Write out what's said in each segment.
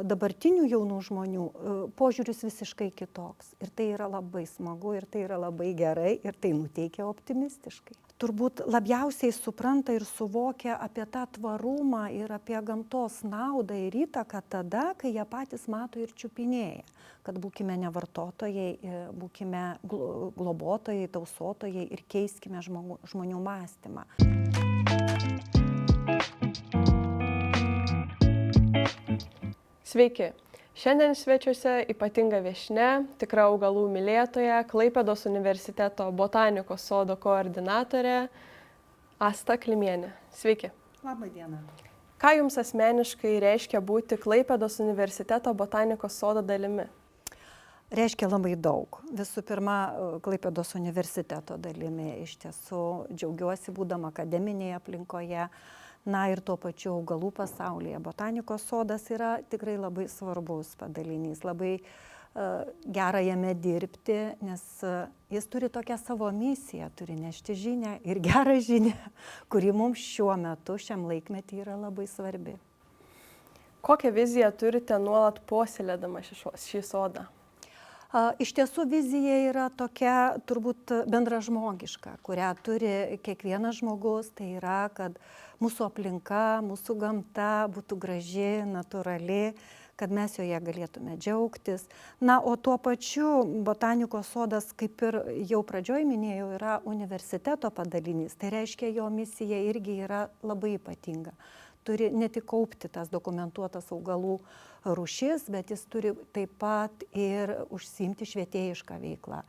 dabartinių jaunų žmonių požiūris visiškai kitoks. Ir tai yra labai smagu, ir tai yra labai gerai, ir tai nuteikia optimistiškai. Turbūt labiausiai supranta ir suvokia apie tą tvarumą ir apie gamtos naudą ir įtaką tada, kai jie patys mato ir čiupinėja. Kad būkime ne vartotojai, būkime globotojai, tausotojai ir keiskime žmonių mąstymą. Sveiki! Šiandien svečiuose ypatinga viešnia, tikra augalų mylėtoja, Klaipėdos universiteto botanikos sodo koordinatorė Asta Klimienė. Sveiki! Labą dieną! Ką jums asmeniškai reiškia būti Klaipėdos universiteto botanikos sodo dalimi? Reiškia labai daug. Visų pirma, Klaipėdos universiteto dalimi. Iš tiesų džiaugiuosi būdama akademinėje aplinkoje. Na ir tuo pačiu augalų pasaulyje. Botanikos sodas yra tikrai labai svarbus padalinys, labai gera jame dirbti, nes jis turi tokią savo misiją, turi nešti žinią ir gerą žinią, kuri mums šiuo metu, šiam laikmetį yra labai svarbi. Kokią viziją turite nuolat puoselėdama šį sodą? Iš tiesų vizija yra tokia turbūt bendražmogiška, kurią turi kiekvienas žmogus, tai yra, kad mūsų aplinka, mūsų gamta būtų graži, natūrali, kad mes joje galėtume džiaugtis. Na, o tuo pačiu botanikos sodas, kaip ir jau pradžioj minėjau, yra universiteto padalinys. Tai reiškia, jo misija irgi yra labai ypatinga. Turi ne tik kaupti tas dokumentuotas augalų rūšis, bet jis turi taip pat ir užsiimti švietėjišką veiklą.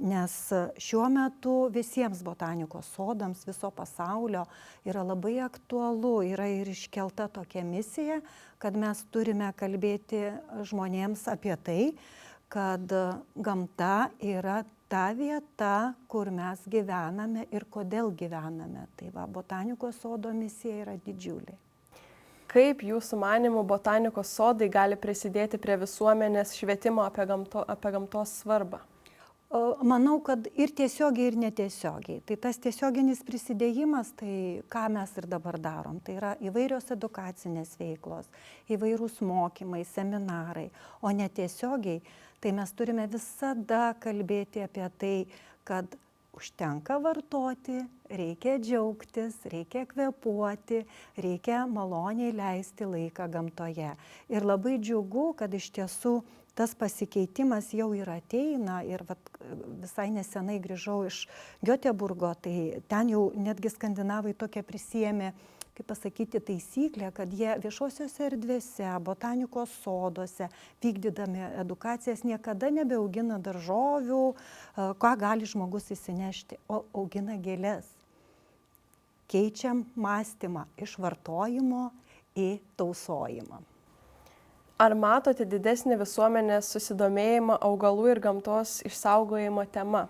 Nes šiuo metu visiems botanikos sodams viso pasaulio yra labai aktualu, yra ir iškelta tokia misija, kad mes turime kalbėti žmonėms apie tai, kad gamta yra ta vieta, kur mes gyvename ir kodėl gyvename. Tai va, botanikos sodo misija yra didžiulė. Kaip jūsų manymų botanikos sodai gali prisidėti prie visuomenės švietimo apie gamtos svarbą? Manau, kad ir tiesiogiai, ir netiesiogiai. Tai tas tiesioginis prisidėjimas, tai ką mes ir dabar darom. Tai yra įvairios edukacinės veiklos, įvairūs mokymai, seminarai. O netiesiogiai, tai mes turime visada kalbėti apie tai, kad užtenka vartoti, reikia džiaugtis, reikia kvėpuoti, reikia maloniai leisti laiką gamtoje. Ir labai džiugu, kad iš tiesų tas pasikeitimas jau ir ateina. Ir visai nesenai grįžau iš Göteborgo, tai ten jau netgi skandinavai tokia prisiėmė, kaip pasakyti, taisyklę, kad jie viešosiuose erdvėse, botanikos soduose, vykdydami edukacijas, niekada nebeaugina daržovių, ką gali žmogus įsinešti, o augina gėles. Keičiam mąstymą iš vartojimo į tausojimą. Ar matote didesnį visuomenės susidomėjimą augalų ir gamtos išsaugojimo tema,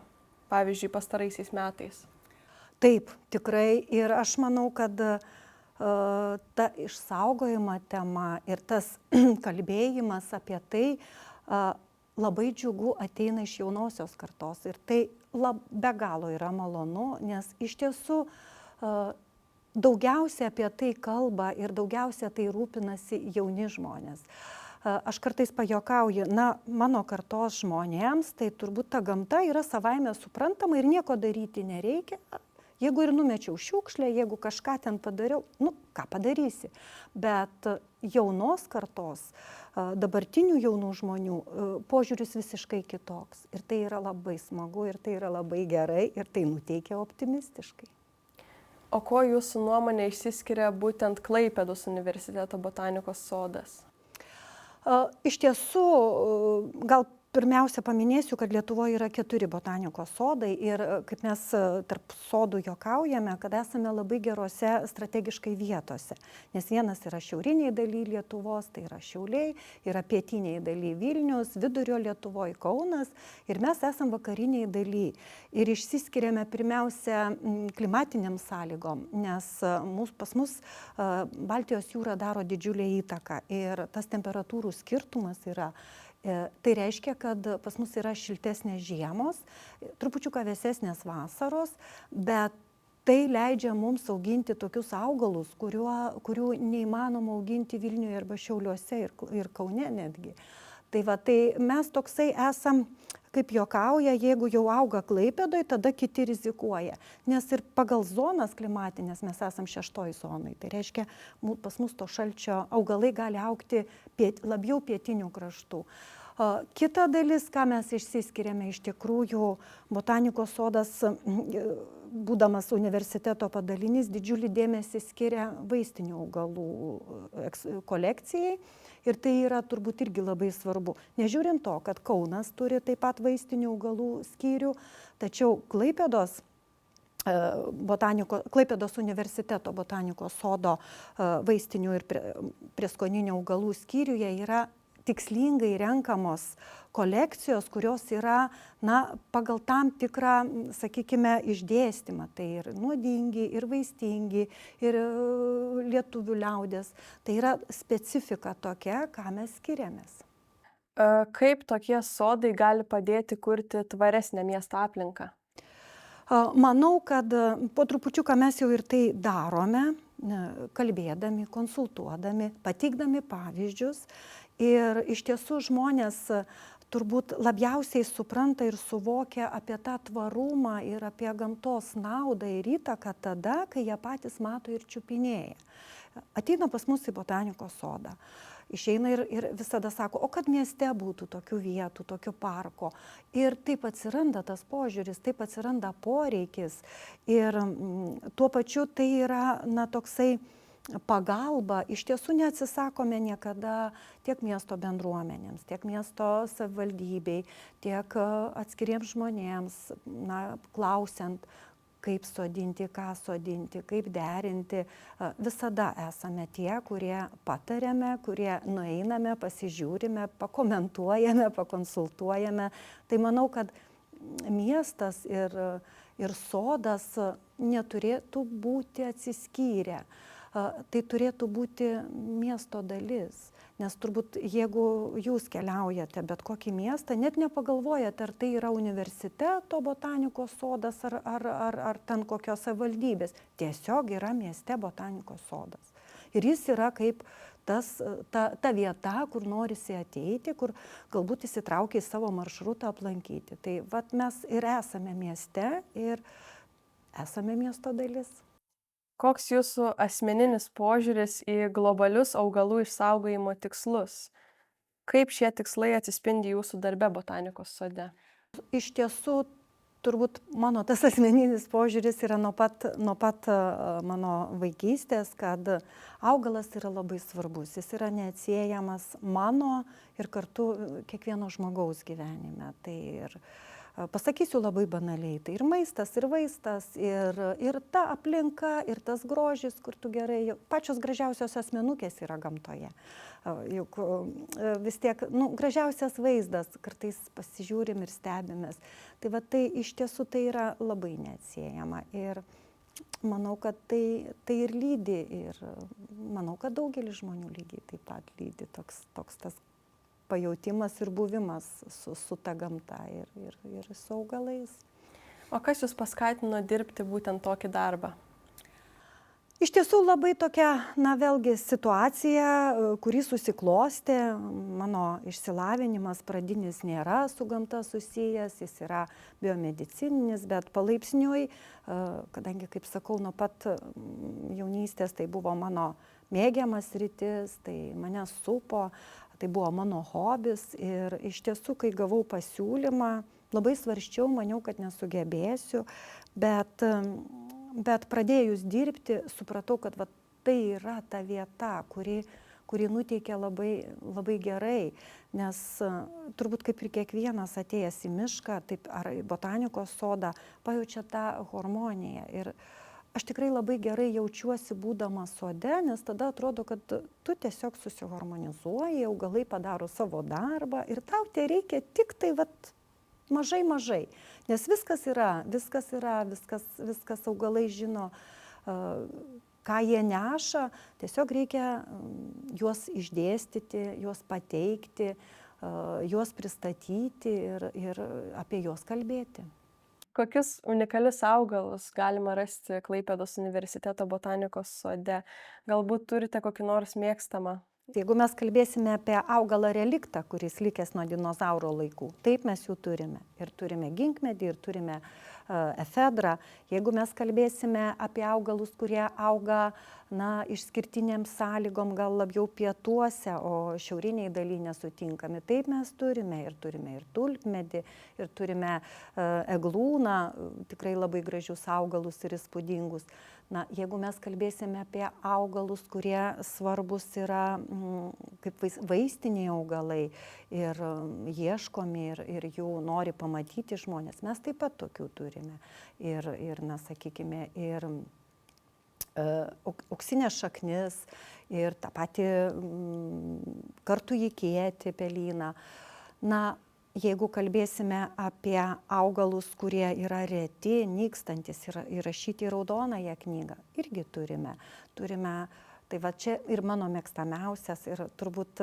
pavyzdžiui, pastaraisiais metais? Taip, tikrai. Ir aš manau, kad ta išsaugojimo tema ir tas kalbėjimas apie tai labai džiugu ateina iš jaunosios kartos. Ir tai be galo yra malonu, nes iš tiesų daugiausia apie tai kalba ir daugiausia tai rūpinasi jauni žmonės. Aš kartais pajuokauju, mano kartos žmonėms, tai turbūt ta gamta yra savaime suprantama ir nieko daryti nereikia. Jeigu ir numečiau šiukšlę, jeigu kažką ten padariau, ką padarysi. Bet jaunos kartos, dabartinių jaunų žmonių požiūris visiškai kitoks. Ir tai yra labai smagu, ir tai yra labai gerai, ir tai nuteikia optimistiškai. O ko jūsų nuomonė išsiskiria būtent Klaipėdos universiteto botanikos sodas? Iš tiesų, gal pirmiausia paminėsiu, kad Lietuvoje yra 4 botanikos sodai ir kaip mes tarp sodų juokaujame, kad esame labai gerose strategiškai vietose. Nes vienas yra šiauriniai daly Lietuvos, tai yra Šiauliai, yra pietiniai daly Vilnius, vidurio Lietuvoje Kaunas ir mes esam vakariniai daly. Ir išsiskiriame pirmiausia klimatiniam sąlygom, nes pas mus Baltijos jūra daro didžiulę įtaką ir tas temperatūrų skirtumas yra. Tai reiškia, kad pas mus yra šiltesnės žiemos, trupučiuką vėsesnės vasaros, bet tai leidžia mums auginti tokius augalus, kurių neįmanoma auginti Vilniuje arba Šiauliuose ir Kaune netgi. Tai va, tai mes toksai esam, kaip juokauja, jeigu jau auga Klaipėdoje, tada kiti rizikuoja. Nes ir pagal zonas klimatinės mes esam 6 zonai. Tai reiškia, pas mus to šalčio augalai gali augti labiau pietinių kraštų. Kita dalis, ką mes išsiskiriame, iš tikrųjų, botanikos sodas, būdamas universiteto padalinys, didžiulį dėmesį skiria vaistinių augalų kolekcijai. Ir tai yra turbūt irgi labai svarbu. Nežiūrint to, kad Kaunas turi taip pat vaistinių augalų skyrių, tačiau Klaipėdos universiteto botanikos sodo vaistinių ir prieskoninių augalų skyriuje yra tikslingai renkamos kolekcijos, kurios yra pagal tam tikrą, sakykime, išdėstymą. Tai ir nuodingi, ir vaistingi, ir lietuvių liaudės. Tai yra specifika tokia, ką mes skiriamės. Kaip tokie sodai gali padėti kurti tvaresnę miesto aplinką? Manau, kad po trupučiuką mes jau ir tai darome, kalbėdami, konsultuodami, pateikdami pavyzdžius. Ir iš tiesų žmonės turbūt labiausiai supranta ir suvokia apie tą tvarumą ir apie gamtos naudą ir įtaką tada, kai jie patys mato ir čiupinėja. Ateina pas mus į botanikos sodą. Išeina ir visada sako, o kad mieste būtų tokių vietų, tokių parko. Ir taip atsiranda tas požiūris, taip atsiranda poreikis. Ir tuo pačiu tai yra, toksai pagalba. Iš tiesų neatsisakome niekada tiek miesto bendruomenėms, tiek miesto savivaldybei, tiek atskiriems žmonėms, klausiant, kaip sodinti, ką sodinti, kaip derinti. Visada esame tie, kurie patariame, kurie nueiname, pasižiūrime, pakomentuojame, pakonsultuojame. Tai manau, kad miestas ir sodas neturėtų būti atsiskyrę. Tai turėtų būti miesto dalis. Nes turbūt, jeigu jūs keliaujate bet kokį miestą, net nepagalvojate, ar tai yra universiteto botanikos sodas ar ten kokios savivaldybės. Tiesiog yra mieste botanikos sodas. Ir jis yra kaip ta vieta, kur norisi ateiti, kur galbūt įsitraukia į savo maršrutą aplankyti. Tai vat mes ir esame mieste ir esame miesto dalis. Koks jūsų asmeninis požiūris į globalius augalų išsaugojimo tikslus? Kaip šie tikslai atsispindi jūsų darbe botanikos sode? Iš tiesų, turbūt mano tas asmeninis požiūris yra nuo pat mano vaikystės, kad augalas yra labai svarbus. Jis yra neatsiejamas mano ir kartu kiekvieno žmogaus gyvenime. Tai ir pasakysiu labai banaliai, tai ir maistas, ir vaistas, ir ta aplinka, ir tas grožis, kur tu gerai, pačios gražiausios asmenukės yra gamtoje. Juk vis tiek, gražiausias vaizdas, kartais pasižiūrim ir stebimės. Tai va, tai iš tiesų tai yra labai neatsiejama. Ir manau, kad tai ir lydi, ir manau, kad daugelis žmonių lygiai taip pat lydi toks tas pajautimas ir buvimas su ta gamta ir su augalais. O kas jūs paskatino dirbti būtent tokį darbą? Iš tiesų labai tokia, vėlgi situacija, kuri susiklostė. Mano išsilavinimas pradinis nėra su gamta susijęs, jis yra biomedicininis, bet palaipsniui, kadangi, kaip sakau, nuo pat jaunystės tai buvo mano mėgiamas sritis, tai mane supo. Tai buvo mano hobis ir iš tiesų, kai gavau pasiūlymą, labai svarsčiau, maniau, kad nesugebėsiu, bet pradėjus dirbti, supratau, kad tai yra ta vieta, kuri nuteikia labai, labai gerai, nes turbūt kaip ir kiekvienas atėjęs į mišką, taip ar į botanikos sodą, pajaučia tą harmoniją. Ir aš tikrai labai gerai jaučiuosi būdama sode, nes tada atrodo, kad tu tiesiog susiharmonizuoji, augalai padaro savo darbą ir tau tai reikia tik tai mažai. Nes viskas augalai žino, ką jie neša, tiesiog reikia juos išdėstyti, juos pateikti, juos pristatyti ir apie juos kalbėti. Kokius unikalius augalus galima rasti Klaipėdos universiteto botanikos sode? Galbūt turite kokį nors mėgstamą? Jeigu mes kalbėsime apie augalą reliktą, kuris likęs nuo dinozauro laikų, taip mes jų turime. Ir turime ginkmedį, ir turime efedrą. Jeigu mes kalbėsime apie augalus, kurie auga išskirtiniam sąlygom, gal labiau pietuose, o šiauriniai daly nesutinkami, taip mes turime. Ir turime ir tulpmedį, ir turime eglūną, tikrai labai gražius augalus ir įspūdingus. Jeigu mes kalbėsime apie augalus, kurie svarbus yra kaip vaistiniai augalai ir ieškomi ir jų nori pamatyti žmonės, mes taip pat tokių turime. Ir sakykime, ir auksinės šaknis, ir tą patį kartų įkėti pelyną. Jeigu kalbėsime apie augalus, kurie yra reti, nykstantis ir įrašyti į raudonąją knygą, irgi turime. Tai va čia ir mano mėgstamiausias, ir turbūt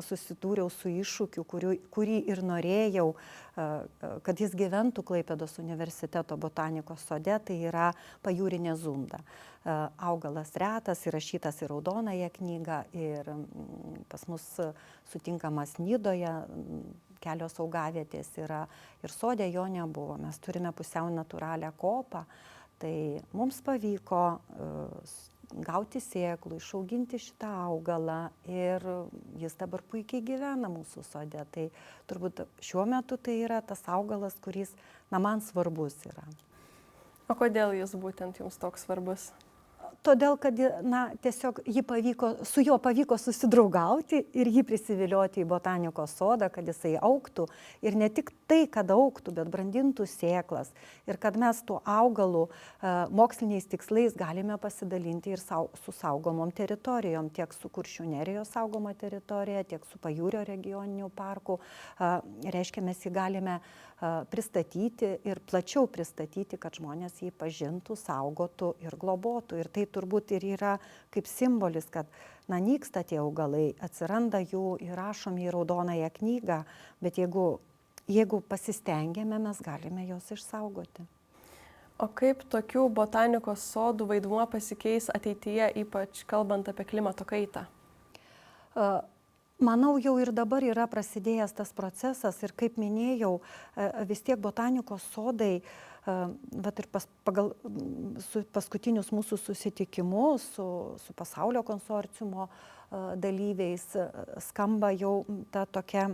susidūriau su iššūkiu, kurį ir norėjau, kad jis gyventų Klaipėdos universiteto botanikos sode, tai yra pajūrinė zunda. Augalas retas, įrašytas į raudonąją knygą ir pas mus sutinkamas Nidoje, kelios augavietės yra ir sode jo nebuvo. Mes turime pusiau natūralią kopą, tai mums pavyko gauti sėklų, išauginti šitą augalą ir jis dabar puikiai gyvena mūsų sode. Tai turbūt šiuo metu tai yra tas augalas, kuris man svarbus yra. O kodėl jis būtent jums toks svarbus? Todėl, kad tiesiog su juo pavyko susidraugauti ir jį prisivilioti į botanikos sodą, kad jisai augtų. Ir ne tik tai, kad augtų, bet brandintų sėklas. Ir kad mes tuo augalu moksliniais tikslais galime pasidalinti ir su saugomom teritorijom, tiek su Kuršių nerijos saugoma teritorija, tiek su Pajūrio regioniniu parku. Reiškia, mes jį galime pristatyti ir plačiau pristatyti, kad žmonės jį pažintų, saugotų ir globotų. Ir tai turbūt ir yra kaip simbolis, kad nyksta tie augalai, atsiranda jų įrašomi į raudonąją knygą, bet jeigu pasistengėme, mes galime juos išsaugoti. O kaip tokių botanikos sodų vaidmuo pasikeis ateityje, ypač kalbant apie klimato kaitą? Manau, jau ir dabar yra prasidėjęs tas procesas ir kaip minėjau, vis tiek botanikos sodai, ir pagal paskutinius mūsų susitikimus su pasaulio konsorciumo dalyviais skamba jau ta tokia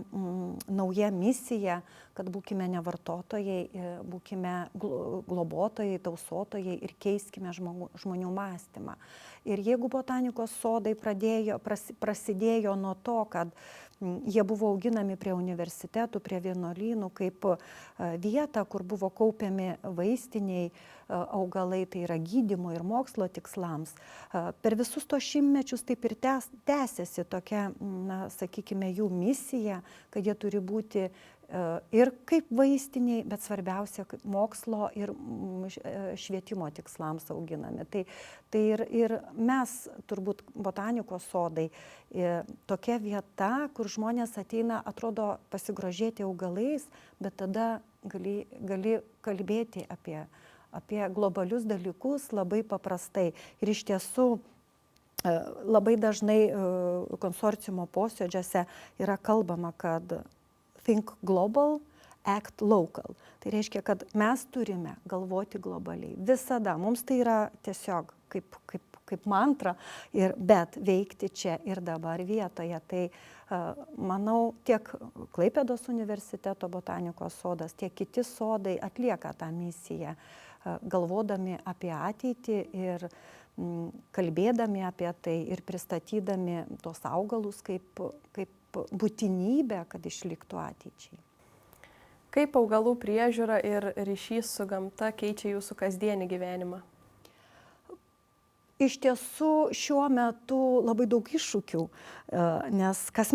nauja misija, kad būkime ne vartotojai, būkime globotojai, tausotojai ir keiskime žmonių mąstymą. Ir jeigu botanikos sodai prasidėjo nuo to, kad jie buvo auginami prie universitetų, prie vienuolynų, kaip vieta, kur buvo kaupiami vaistiniai augalai, tai yra gydymo ir mokslo tikslams. Per visus tos šimtmečius taip ir tęsiasi tokia, sakykime, jų misija, kad jie turi būti ir kaip vaistiniai, bet svarbiausia, kaip mokslo ir švietimo tikslams auginami. Tai ir mes, turbūt botanikos sodai, tokia vieta, kur žmonės ateina, atrodo, pasigrožėti augalais, bet tada gali kalbėti apie globalius dalykus labai paprastai. Ir iš tiesų labai dažnai konsorciumo posėdžiuose yra kalbama, kad think global, act local. Tai reiškia, kad mes turime galvoti globaliai. Visada. Mums tai yra tiesiog kaip mantra, bet veikti čia ir dabar vietoje. Tai manau, tiek Klaipėdos universiteto botanikos sodas, tiek kiti sodai atlieka tą misiją, galvodami apie ateitį ir kalbėdami apie tai ir pristatydami tos augalus kaip būtinybę, kad išliktų ateičiai. Kaip augalų priežiūra ir ryšys su gamta keičia jūsų kasdienį gyvenimą? Iš tiesų šiuo metu labai daug iššūkių, nes kas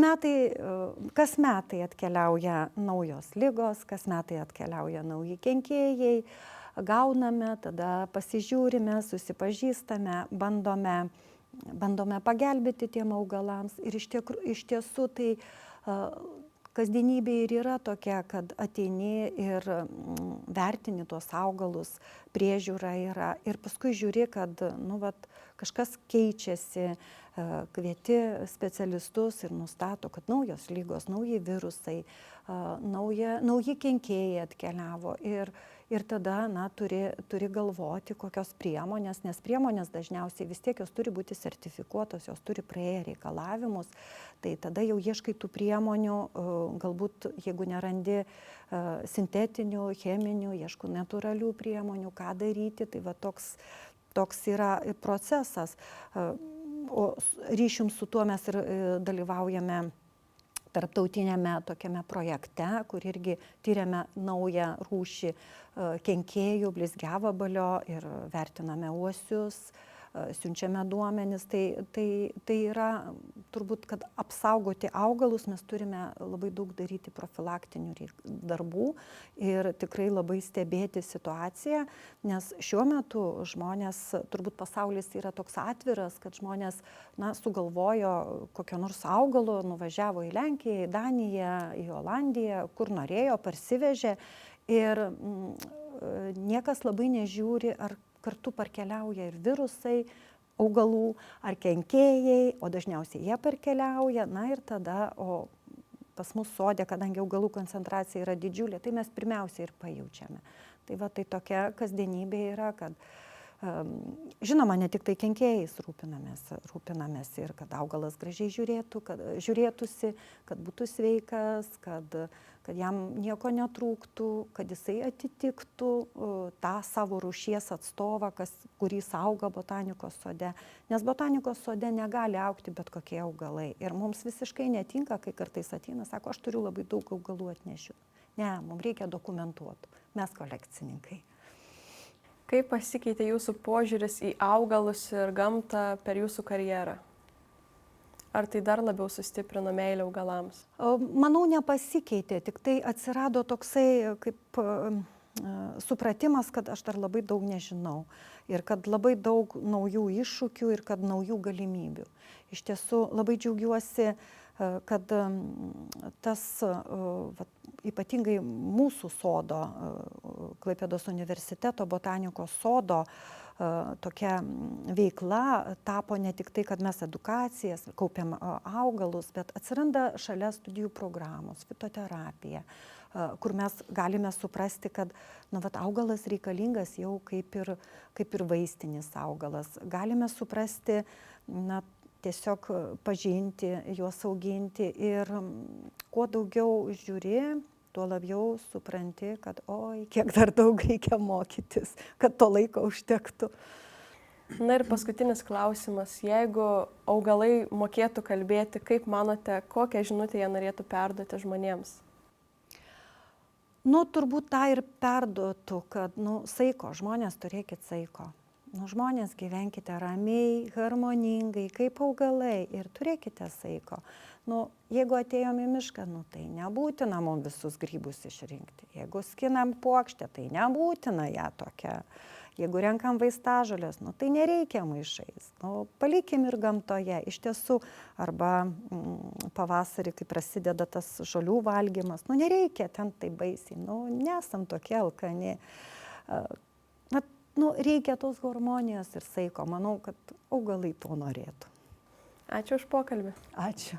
metai atkeliauja naujos ligos, kas metai atkeliauja nauji kenkėjai, gauname, tada pasižiūrime, susipažįstame, bandome pagelbėti tiem augalams. Ir iš tiesų tai kasdienybė ir yra tokia, kad ateini ir vertini tuos augalus, priežiūra yra ir paskui žiūri, kad kažkas keičiasi, kvieti specialistus ir nustato, kad naujos lygos, nauji virusai, nauji kenkėjai atkeliavo ir tada turi galvoti, kokios priemonės, nes priemonės dažniausiai vis tiek jos turi būti sertifikuotos, jos turi praėję reikalavimus, tai tada jau ieškai tų priemonių, galbūt jeigu nerandi sintetinių, cheminių, ieškau natūralių priemonių, ką daryti, tai va toks yra procesas. O ryšium su tuo mes ir dalyvaujame tarptautinėme tokiame projekte, kur irgi tyriame naują rūšį kenkėjų, blizgiavabalio ir vertiname uosius, siunčiame duomenis. Tai yra turbūt, kad apsaugoti augalus mes turime labai daug daryti profilaktinių darbų ir tikrai labai stebėti situaciją, nes šiuo metu žmonės, turbūt pasaulis yra toks atviras, kad žmonės sugalvojo kokio nors augalo, nuvažiavo į Lenkiją, į Daniją, į Olandiją, kur norėjo, parsivežė ir niekas labai nežiūri, ar kartu parkeliauja ir virusai augalų, ar kenkėjai, o dažniausiai jie parkeliauja, ir tada, o pas mus sode, kadangi augalų koncentracija yra didžiulė, tai mes pirmiausia ir pajaučiame. Tai tokia kasdienybė yra, kad žinoma, ne tik tai kenkėjais rūpinamės ir kad augalas gražiai žiūrėtųsi, kad būtų sveikas, kad jam nieko netrūktų, kad jisai atitiktų tą savo rūšies atstovą, kuris auga botanikos sode. Nes botanikos sode negali augti bet kokie augalai. Ir mums visiškai netinka, kai kartais ateina, sako, aš turiu labai daug augalų atnešiu. Ne, mums reikia dokumentuotų. Mes kolekcininkai. Kaip pasikeitė jūsų požiūris į augalus ir gamtą per jūsų karjerą? Ar tai dar labiau sustiprino meilę augalams? Manau, nepasikeitė, tik tai atsirado toksai kaip supratimas, kad aš dar labai daug nežinau ir kad labai daug naujų iššūkių ir kad naujų galimybių. Iš tiesų labai džiaugiuosi, kad tas ypatingai mūsų sodo, Klaipėdos universiteto botanikos sodo tokia veikla tapo ne tik tai, kad mes edukacijas, kaupiam augalus, bet atsiranda šalia studijų programos, fitoterapija, kur mes galime suprasti, kad augalas reikalingas jau kaip ir vaistinis augalas. Galime suprasti, tiesiog pažinti, juos auginti ir kuo daugiau žiūri, tuo labiau supranti, kad kiek dar daug reikia mokytis, kad to laiko užtektų. Na ir paskutinis klausimas. Jeigu augalai mokėtų kalbėti, kaip manote, kokią žinutę jie norėtų perduoti žmonėms? Turbūt tą ir perduotų, kad saiko, žmonės turėkit saiko. Žmonės gyvenkite ramiai, harmoningai, kaip augalai ir turėkite saiko. Jeigu atėjom į mišką, tai nebūtina mums visus grybus išrinkti. Jeigu skinam puokštę, tai nebūtina ją tokia. Jeigu renkam vaistažolės, tai nereikia maišais. Palikim ir gamtoje. Iš tiesų, arba pavasarį, kai prasideda tas žolių valgymas, nereikia ten tai baisiai. Nesam tokie alkani. Reikia tos harmonijos ir saiko. Manau, kad augalai to norėtų. Ačiū už pokalbį. Ačiū.